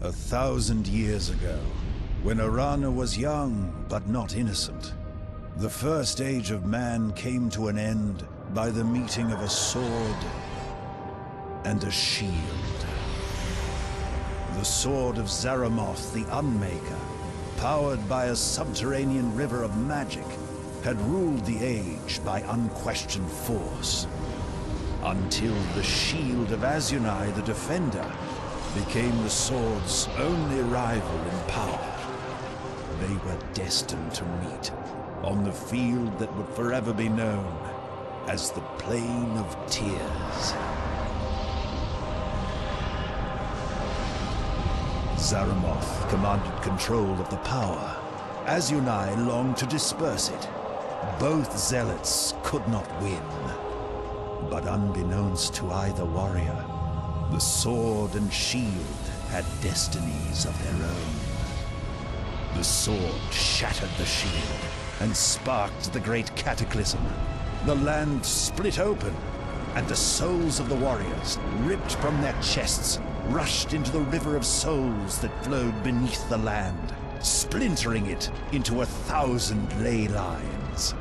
1,000 years ago, when Arana was young but not innocent, the first age of man came to an end by the meeting of a sword and a shield. The sword of Zaramoth the Unmaker, powered by a subterranean river of magic, had ruled the age by unquestioned force, until the shield of Azunai the Defender became the sword's only rival in power. They were destined to meet on the field that would forever be known as the Plain of Tears. Zaramoth commanded control of the power. Azunai longed to disperse it. Both zealots could not win. But unbeknownst to either warrior, the sword and shield had destinies of their own. The sword shattered the shield and sparked the great cataclysm. The land split open, and the souls of the warriors, ripped from their chests, rushed into the river of souls that flowed beneath the land, splintering it into 1,000 ley lines.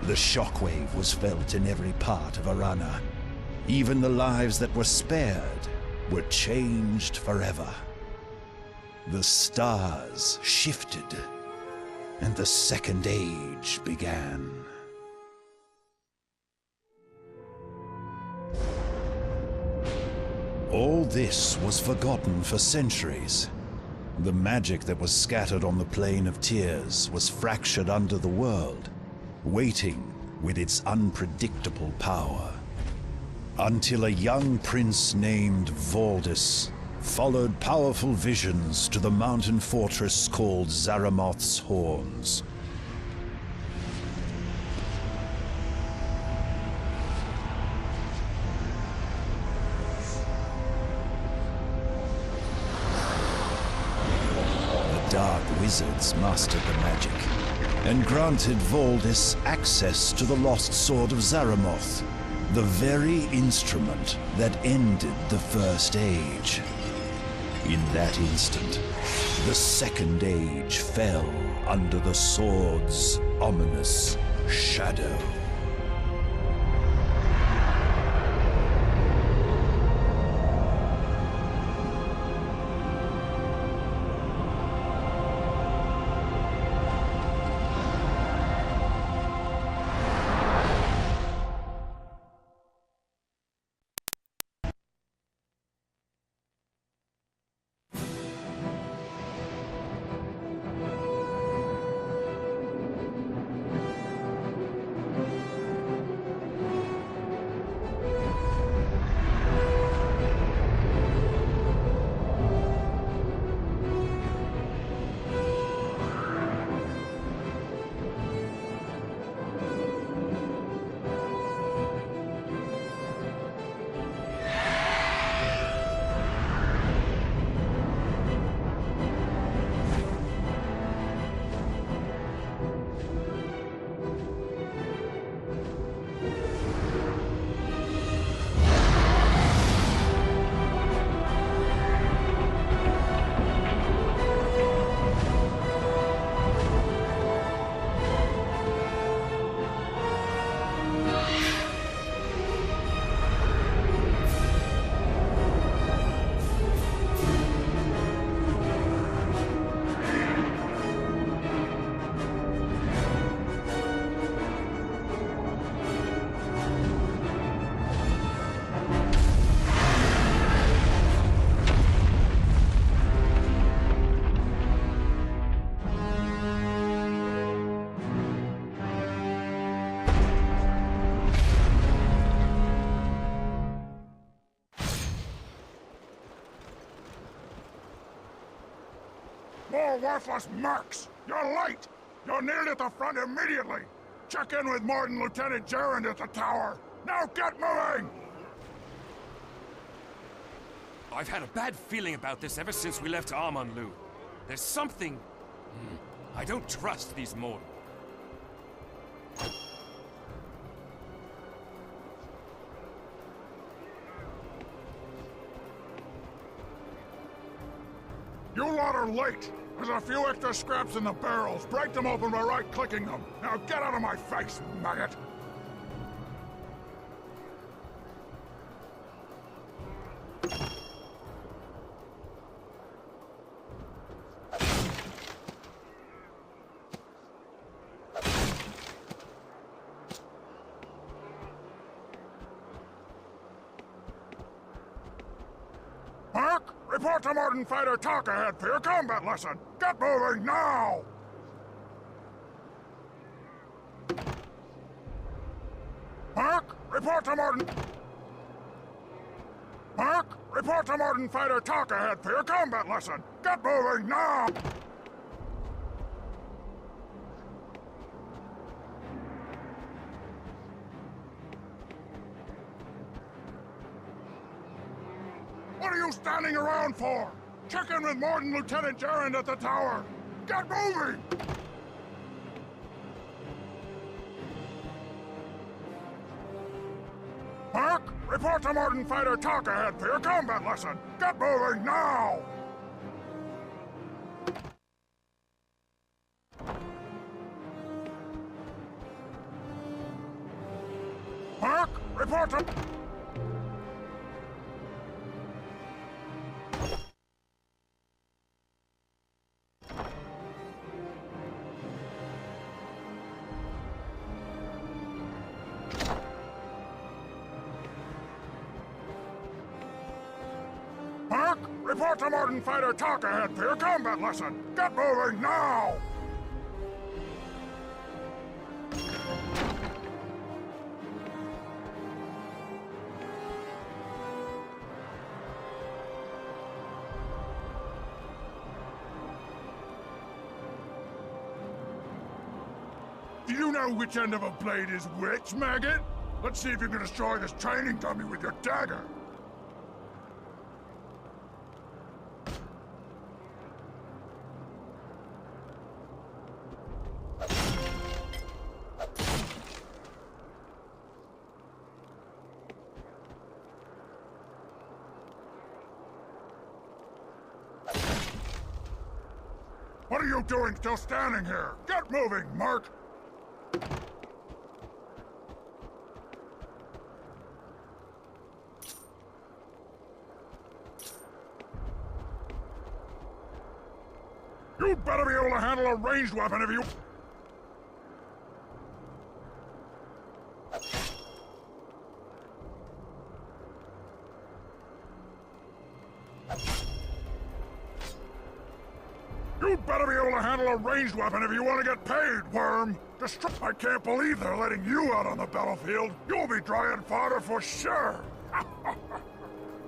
The shockwave was felt in every part of Arana. Even the lives that were spared were changed forever. The stars shifted, and the Second Age began. All this was forgotten for centuries. The magic that was scattered on the Plain of Tears was fractured under the world, waiting with its unpredictable power. Until a young prince named Valdis followed powerful visions to the mountain fortress called Zaramoth's Horns. The dark wizards mastered the magic and granted Valdis access to the lost sword of Zaramoth, the very instrument that ended the First Age. In that instant, the Second Age fell under the sword's ominous shadow. More worthless mercs! You're late! You're needed at the front immediately! Check in with Martin Lieutenant Gerrand at the tower! Now get moving! I've had a bad feeling about this ever since we left Amanlu. There's something... I don't trust these mortals. You lot are late. There's a few extra scraps in the barrels. Break them open by right-clicking them. Now get out of my face, maggot! Mark, report to Martin Fighter Talk ahead for your combat lesson. Get moving now! Mark, report to Martin... Mark, report to Martin Fighter Talk ahead for your combat lesson. Get moving now! What are you standing around for? Check in with Martin Lieutenant Gerund at the tower. Get moving! Mark, report to Martin Fighter Talk ahead for your combat lesson. Get moving now! Mark, report to... Mark, report to Martin Fighter Talk ahead for your combat lesson. Get moving now! Do you know which end of a blade is which, maggot? Let's see if you can destroy this training dummy with your dagger. What are you doing still standing here? Get moving, Mark! You'd better be able to handle a ranged weapon if you... You'd better be able to handle a ranged weapon if you want to get paid, worm! I can't believe they're letting you out on the battlefield! You'll be drying fodder for sure!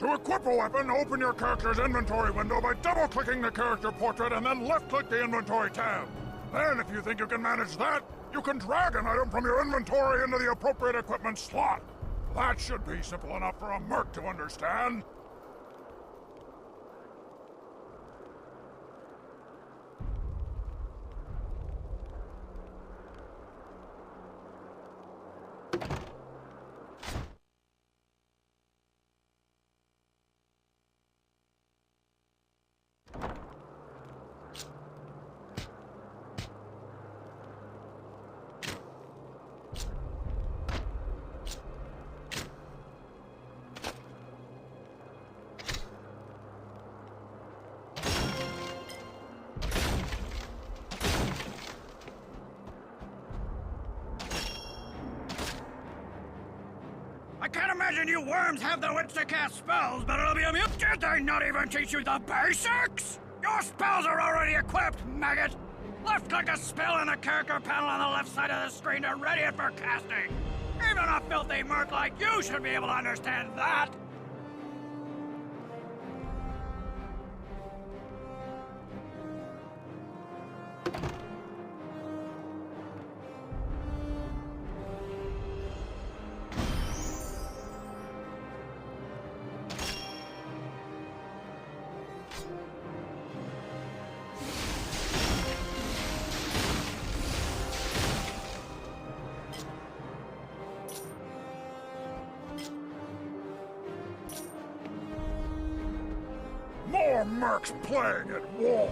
To equip a weapon, open your character's inventory window by double-clicking the character portrait and then left-click the inventory tab. Then, if you think you can manage that, you can drag an item from your inventory into the appropriate equipment slot. That should be simple enough for a merc to understand. I can't imagine you worms have the wits to cast spells, but it'll be a mute. Did they not even teach you the basics? Your spells are already equipped, maggot! Left-click a spell in the character panel on the left side of the screen to ready it for casting. Even a filthy merc like you should be able to understand that! more mercs playing at war.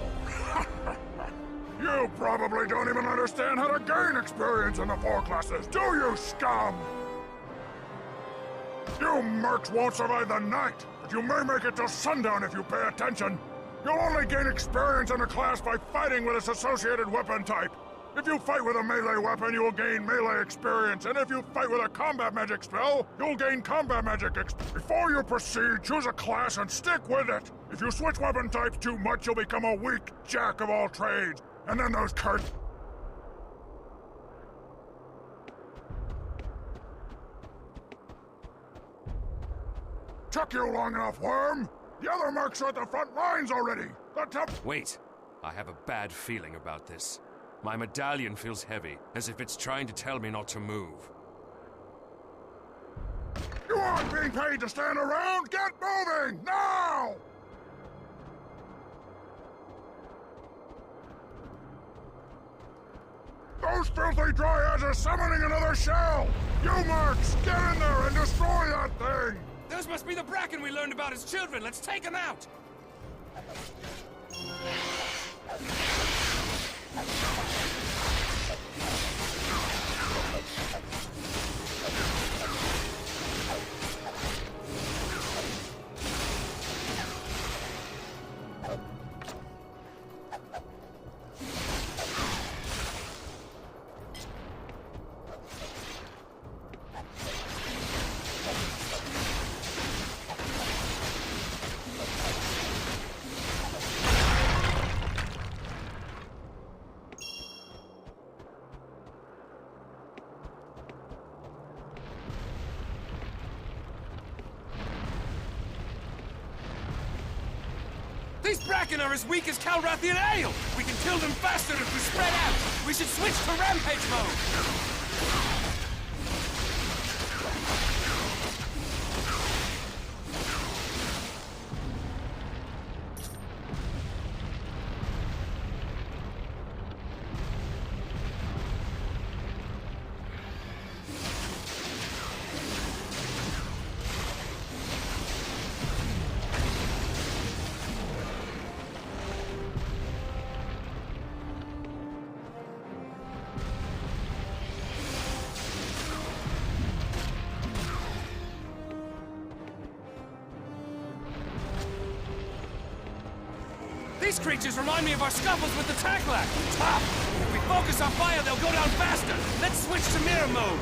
You probably don't even understand how to gain experience in the 4 classes, do you, scum? You mercs won't survive the night, but you may make it till sundown if you pay attention. You'll only gain experience in a class by fighting with its associated weapon type. If you fight with a melee weapon, you will gain melee experience, and if you fight with a combat magic spell, you'll gain combat magic experience. Before you proceed, choose a class and stick with it. If you switch weapon types too much, you'll become a weak jack of all trades. And then those cards. Took you long enough, Worm! The other mercs are at the front lines already! Wait. I have a bad feeling about this. My medallion feels heavy, as if it's trying to tell me not to move. You aren't being paid to stand around! Get moving! Now! Those filthy dryads are summoning another shell! You mercs, get in there and destroy that thing! Those must be the Bracken we learned about as children! Let's take them out! These Bracken are as weak as Calrathian ale! We can kill them faster if we spread out! We should switch to rampage mode! These creatures remind me of our scuffles with the Taklak! Tough! If we focus our fire, they'll go down faster! Let's switch to mirror mode!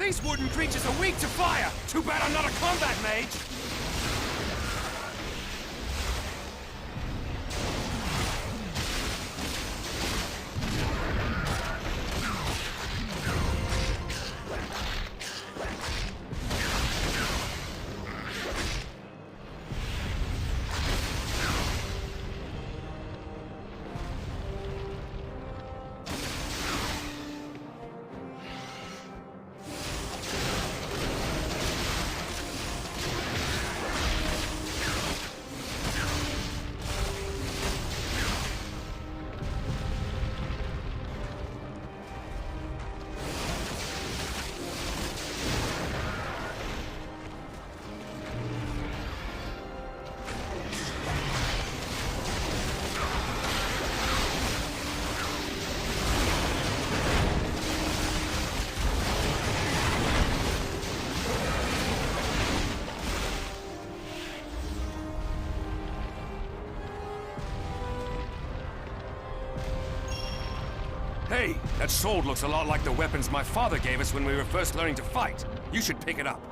These wooden creatures are weak to fire! Too bad I'm not a combat mage! Hey, that sword looks a lot like the weapons my father gave us when we were first learning to fight. You should pick it up.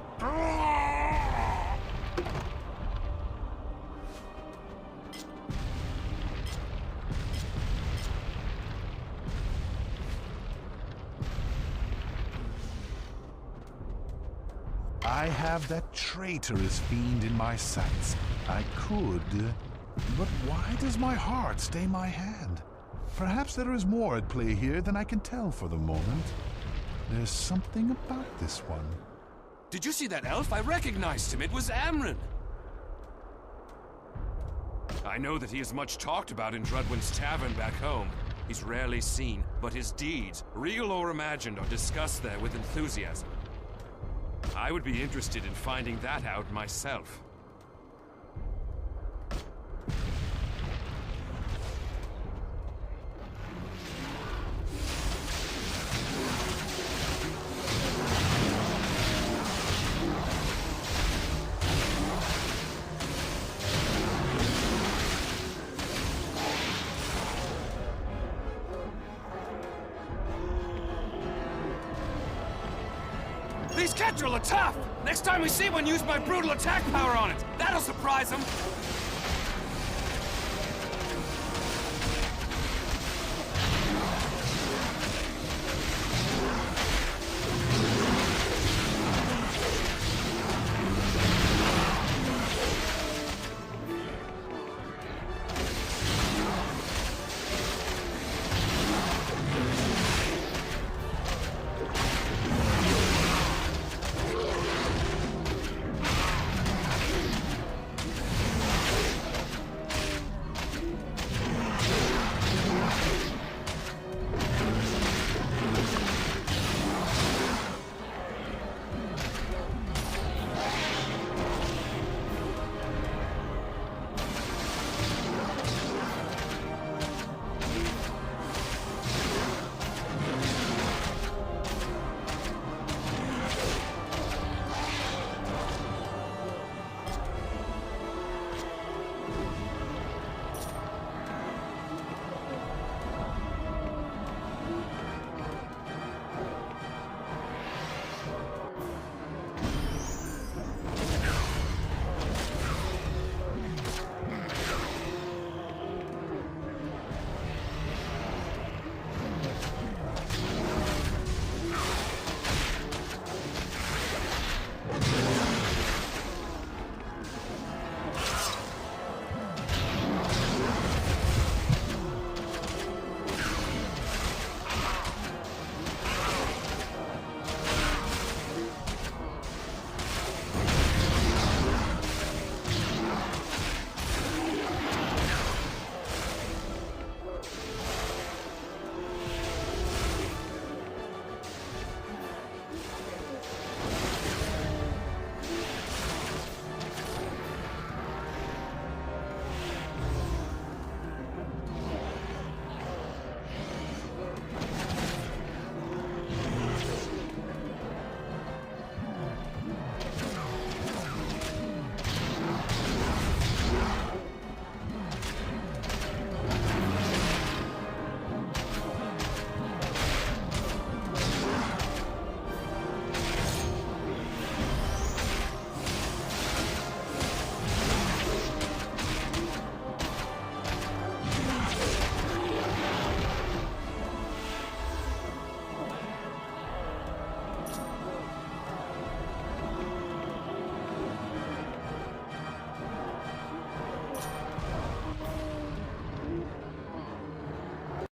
I have that traitorous fiend in my sights. I could, but why does my heart stay my hand? Perhaps there is more at play here than I can tell for the moment. There's something about this one. Did you see that elf? I recognized him. It was Amryn. I know that he is much talked about in Drudwyn's tavern back home. He's rarely seen, but his deeds, real or imagined, are discussed there with enthusiasm. I would be interested in finding that out myself. These Kestrel are tough! Next time we see one, use my brutal attack power on it! That'll surprise them!